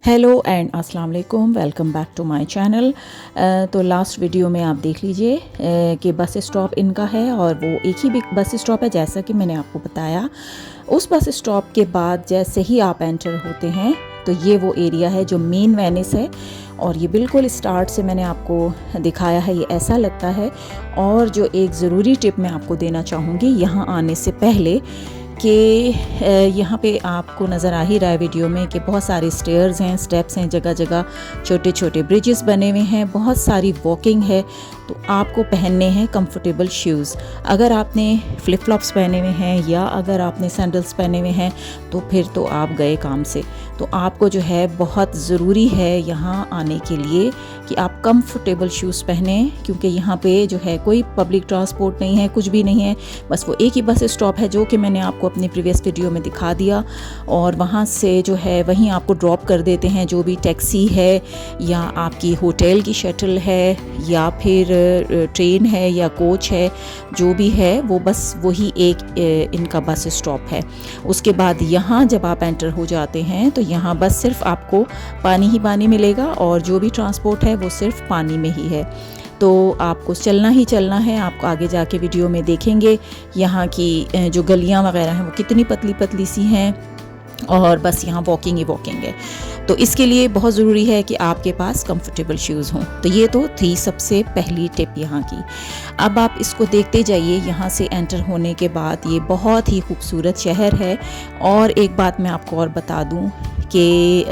Hello and अस्सलाम वालेकुम, welcome back to my channel. तो लास्ट वीडियो में आप देख लीजिए कि बस स्टॉप इनका है और वो एक ही बस स्टॉप है जैसा कि मैंने आपको बताया। उस बस स्टॉप के बाद जैसे ही आप एंटर होते हैं तो ये वो एरिया है जो मेन वेनिस है और ये बिल्कुल स्टार्ट से मैंने आपको दिखाया है, ये ऐसा लगता है। और जो एक ज़रूरी टिप मैं आपको देना चाहूँगी यहाँ आने से पहले कि यहाँ पे आपको नज़र आ ही रहा है वीडियो में कि बहुत सारे स्टेयर्स हैं, स्टेप्स हैं, जगह जगह छोटे छोटे ब्रिजेस बने हुए हैं, बहुत सारी वॉकिंग है। तो आपको पहनने हैं कंफर्टेबल शूज़। अगर आपने फ्लिप फ्लॉप्स पहने हुए हैं या अगर आपने सैंडल्स पहने हुए हैं तो फिर तो आप गए काम से। तो आपको जो है बहुत ज़रूरी है यहाँ आने के लिए कि आप कंफर्टेबल शूज़ पहने, क्योंकि यहाँ पे जो है कोई पब्लिक ट्रांसपोर्ट नहीं है, कुछ भी नहीं है, बस वो एक ही बस स्टॉप है जो कि मैंने आपको अपनी प्रीवियस वीडियो में दिखा दिया। और वहाँ से जो है वहीं आपको ड्रॉप कर देते हैं, जो भी टैक्सी है या आपकी होटल की शटल है या फिर ट्रेन है या कोच है, जो भी है वो बस वही एक इनका बस स्टॉप है। उसके बाद यहाँ जब आप एंटर हो जाते हैं तो यहाँ बस सिर्फ आपको पानी ही पानी मिलेगा और जो भी ट्रांसपोर्ट है वो सिर्फ पानी में ही है। तो आपको चलना ही चलना है। आपको आगे जाके वीडियो में देखेंगे यहाँ की जो गलियाँ वगैरह हैं वो कितनी पतली पतली सी हैं और बस यहाँ वॉकिंग ही वॉकिंग है। तो इसके लिए बहुत ज़रूरी है कि आपके पास कंफर्टेबल शूज़ हों। तो ये तो थी सबसे पहली टिप यहाँ की। अब आप इसको देखते जाइए, यहाँ से एंटर होने के बाद ये बहुत ही खूबसूरत शहर है। और एक बात मैं आपको और बता दूँ कि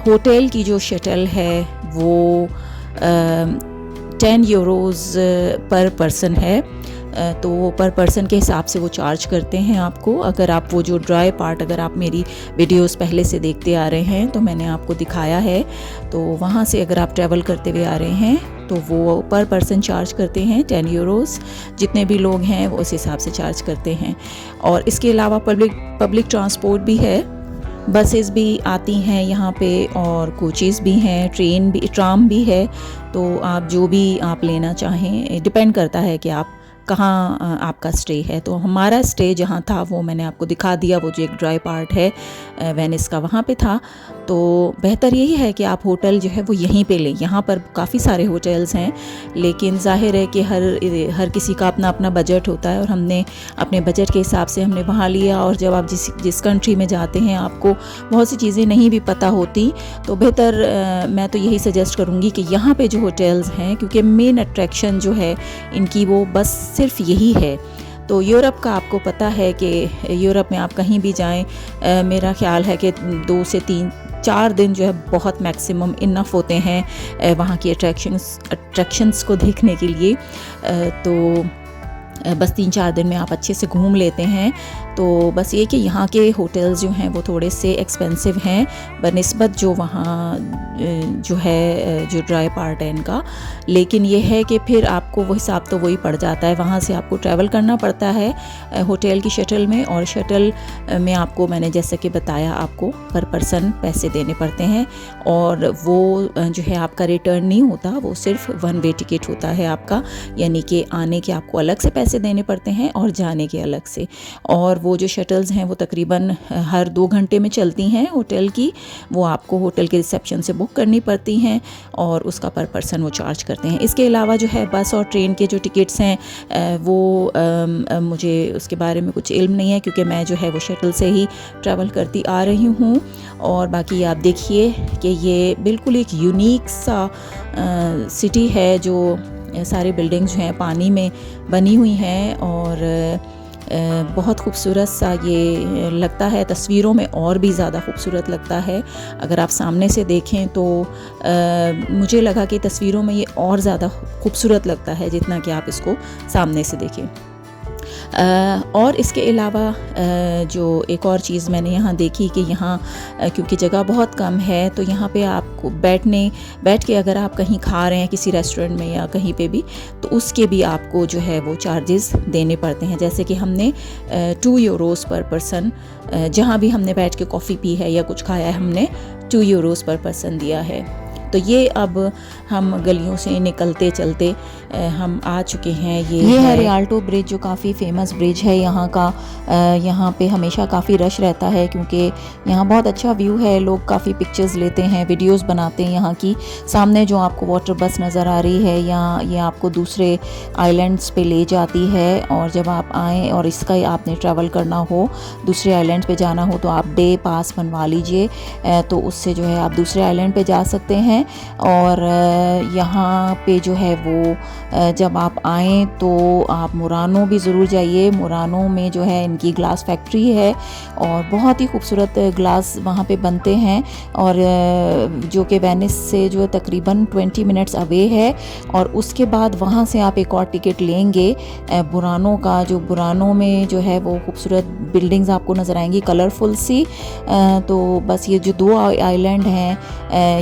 होटल की जो शटल है वो 10 यूरोज़ पर पर्सन है। तो पर पर्सन के हिसाब से वो चार्ज करते हैं आपको। अगर आप वो जो ड्राई पार्ट, अगर आप मेरी वीडियोस पहले से देखते आ रहे हैं तो मैंने आपको दिखाया है, तो वहाँ से अगर आप ट्रैवल करते हुए आ रहे हैं तो वो पर पर्सन चार्ज करते हैं 10 यूरोज़। जितने भी लोग हैं वो उस हिसाब से चार्ज करते हैं। और इसके अलावा पब्लिक ट्रांसपोर्ट भी है, बसेस भी आती हैं यहाँ पे और कोचेस भी हैं, ट्राम भी है। तो आप जो भी आप लेना चाहें, डिपेंड करता है कि आप कहाँ आपका स्टे है। तो हमारा स्टे जहाँ था वो मैंने आपको दिखा दिया, वो जो एक ड्राई पार्ट है वेनिस का वहाँ पे था। तो बेहतर यही है कि आप होटल जो है वो यहीं पे लें। यहाँ पर काफ़ी सारे होटल्स हैं, लेकिन जाहिर है कि हर किसी का अपना अपना बजट होता है और हमने अपने बजट के हिसाब से हमने वहाँ लिया। और जब आप जिस कंट्री में जाते हैं आपको बहुत सी चीज़ें नहीं भी पता होती, तो बेहतर मैं तो यही सजेस्ट करूँगी कि यहाँ पे जो होटल्स हैं, क्योंकि मेन अट्रैक्शन जो है इनकी वो बस सिर्फ यही है। तो यूरोप का आपको पता है कि यूरोप में आप कहीं भी जाएं, मेरा ख्याल है कि 2 से 3-4 दिन जो है बहुत मैक्सिमम इनफ होते हैं वहाँ की अट्रैक्शंस को देखने के लिए। तो बस 3-4 दिन में आप अच्छे से घूम लेते हैं। तो बस ये कि यहाँ के होटल्स जो हैं वो थोड़े से एक्सपेंसिव हैं बनिस्बत जो वहाँ जो है जो ड्राई पार्ट है इनका। लेकिन ये है कि फिर आपको वो हिसाब तो वही पड़ जाता है। वहाँ से आपको ट्रैवल करना पड़ता है होटल की शटल में, और शटल में आपको मैंने जैसे कि बताया आपको पर पर्सन पैसे देने पड़ते हैं। और वो जो है आपका रिटर्न नहीं होता, वो सिर्फ 1 वे टिकट होता है आपका, यानी कि आने के आपको अलग से पैसे देने पड़ते हैं और जाने के अलग से। और वो जो शटल्स हैं वो तकरीबन हर 2 घंटे में चलती हैं होटल की, वो आपको होटल के रिसेप्शन से बुक करनी पड़ती हैं और उसका पर पर्सन वो चार्ज करते हैं। इसके अलावा जो है बस और ट्रेन के जो टिकट्स हैं वो मुझे उसके बारे में कुछ इल्म नहीं है, क्योंकि मैं जो है वो शटल से ही ट्रैवल करती आ रही हूँ। और बाकी आप देखिए कि ये बिल्कुल एक यूनिक सा सिटी है, जो सारी बिल्डिंग्स जो हैं पानी में बनी हुई हैं और बहुत खूबसूरत सा ये लगता है। तस्वीरों में और भी ज़्यादा खूबसूरत लगता है। अगर आप सामने से देखें तो मुझे लगा कि तस्वीरों में ये और ज़्यादा खूबसूरत लगता है जितना कि आप इसको सामने से देखें। और इसके अलावा जो एक और चीज़ मैंने यहाँ देखी कि यहाँ क्योंकि जगह बहुत कम है, तो यहाँ पे आपको बैठ के अगर आप कहीं खा रहे हैं किसी रेस्टोरेंट में या कहीं पे भी, तो उसके भी आपको जो है वो चार्जेस देने पड़ते हैं। जैसे कि हमने 2 यूरोज़ पर पर्सन, जहाँ भी हमने बैठ के कॉफ़ी पी है या कुछ खाया है, हमने 2 यूरोज़ पर पर्सन दिया है। तो ये अब हम गलियों से निकलते चलते हम आ चुके हैं। ये है रियाल्टो ब्रिज, जो काफ़ी फेमस ब्रिज है यहाँ का। यहाँ पे हमेशा काफ़ी रश रहता है क्योंकि यहाँ बहुत अच्छा व्यू है। लोग काफ़ी पिक्चर्स लेते हैं, वीडियोस बनाते हैं यहाँ की। सामने जो आपको वाटर बस नज़र आ रही है यहाँ, ये आपको दूसरे आइलैंड्स पे ले जाती है। और जब आप आएँ और इसका आपने ट्रैवल करना हो, दूसरे आइलैंड पे जाना हो, तो आप डे पास बनवा लीजिए, तो उससे जो है आप दूसरे आइलैंड पे जा सकते हैं। और यहाँ पे जो है वो जब आप आएँ तो आप मुरानो भी ज़रूर जाइए। मुरानो में जो है इनकी ग्लास फैक्ट्री है और बहुत ही खूबसूरत ग्लास वहाँ पे बनते हैं, और जो कि वेनिस से जो तकरीबन 20 मिनट्स अवे है। और उसके बाद वहाँ से आप एक और टिकट लेंगे बुरानो का। जो बुरानो में जो है वो खूबसूरत बिल्डिंग्स आपको नज़र आएंगी, कलरफुल सी। तो बस ये जो दो आइलैंड हैं,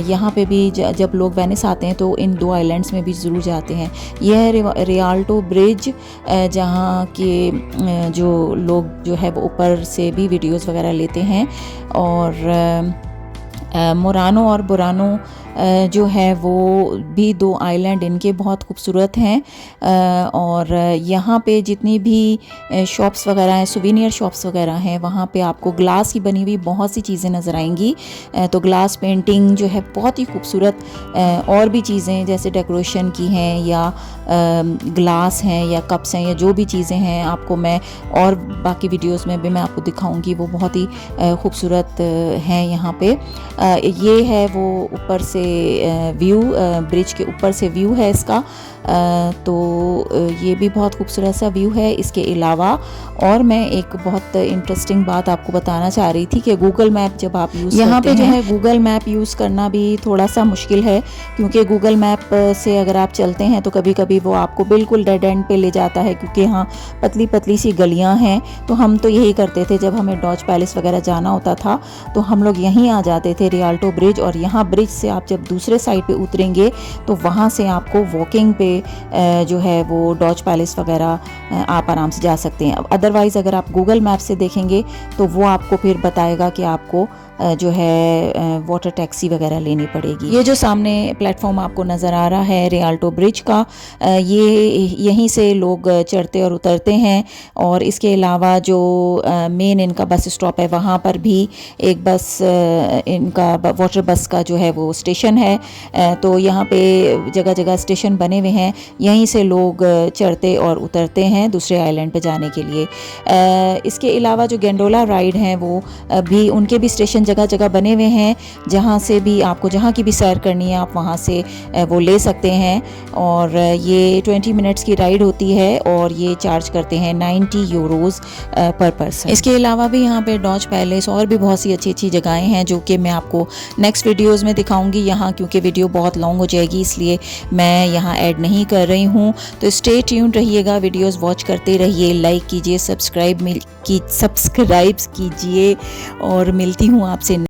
यहाँ पे भी जब लोग वेनिस आते हैं तो इन दो आइलैंड्स में भी ज़रूर जाते हैं। यह है रियाल्टो ब्रिज, जहाँ के जो लोग जो है वो ऊपर से भी वीडियोस वगैरह लेते हैं। और मुरानो और बुरानो जो है वो भी दो आइलैंड इनके बहुत खूबसूरत हैं। और यहाँ पे जितनी भी शॉप्स वगैरह हैं, सुवेनियर शॉप्स वगैरह हैं, वहाँ पे आपको ग्लास की बनी हुई बहुत सी चीज़ें नज़र आएंगी। तो ग्लास पेंटिंग जो है बहुत ही खूबसूरत, और भी चीज़ें जैसे डेकोरेशन की हैं या ग्लास हैं या कप्स हैं या जो भी चीज़ें हैं, आपको मैं और बाकी वीडियोस में भी मैं आपको दिखाऊंगी। वो बहुत ही खूबसूरत हैं यहाँ पे। ये है वो ऊपर से व्यू, ब्रिज के ऊपर से व्यू है इसका। तो ये भी बहुत खूबसूरत सा व्यू है। इसके अलावा और मैं एक बहुत इंटरेस्टिंग बात आपको बताना चाह रही थी कि गूगल मैप जब आप यूज़ यहाँ पे जो है गूगल मैप यूज़ करना भी थोड़ा सा मुश्किल है, क्योंकि गूगल मैप से अगर आप चलते हैं तो कभी कभी वो आपको बिल्कुल डेड एंड पे ले जाता है, क्योंकि यहाँ पतली पतली सी गलियाँ हैं। तो हम तो यही करते थे, जब हमें डॉज पैलेस वगैरह जाना होता था तो हम लोग यहीं आ जाते थे, रियाल्टो ब्रिज। और यहाँ ब्रिज से आप जब दूसरे साइड पे उतरेंगे तो वहाँ से आपको वॉकिंग पे जो है वो डॉज पैलेस वगैरह आप आराम से जा सकते हैं। अदरवाइज़ अगर आप गूगल मैप से देखेंगे तो वो आपको फिर बताएगा कि आपको जो है वाटर टैक्सी वगैरह लेनी पड़ेगी। ये जो सामने प्लेटफॉर्म आपको नज़र आ रहा है रियाल्टो ब्रिज का, ये यहीं से लोग चढ़ते और उतरते हैं। और इसके अलावा जो मेन इनका बस स्टॉप है, वहाँ पर भी एक बस इनका वाटर बस का जो है वो स्टेशन है। तो यहाँ पे जगह जगह स्टेशन बने हुए हैं, यहीं से लोग चढ़ते और उतरते हैं दूसरे आइलैंड पे जाने के लिए। इसके अलावा जो गेंडोला राइड हैं वो भी, उनके भी स्टेशन जगह जगह बने हुए हैं, जहाँ से भी आपको जहाँ की भी सैर करनी है आप वहाँ से वो ले सकते हैं। और ये 20 मिनट्स की राइड होती है और ये चार्ज करते हैं 90 यूरोज़ पर पर्सन। इसके अलावा भी यहाँ पे डॉज पैलेस और भी बहुत सी अच्छी अच्छी जगहें हैं जो कि मैं आपको नेक्स्ट वीडियोज़ में दिखाऊंगी। यहाँ क्योंकि वीडियो बहुत लॉन्ग हो जाएगी इसलिए मैं यहाँ ऐड नहीं कर रही हूँ। तो स्टे ट्यून्ड रहिएगा, वीडियोज़ वॉच करते रहिए, लाइक कीजिए, सब्सक्राइब कीजिए। और मिलती हूँ आपसे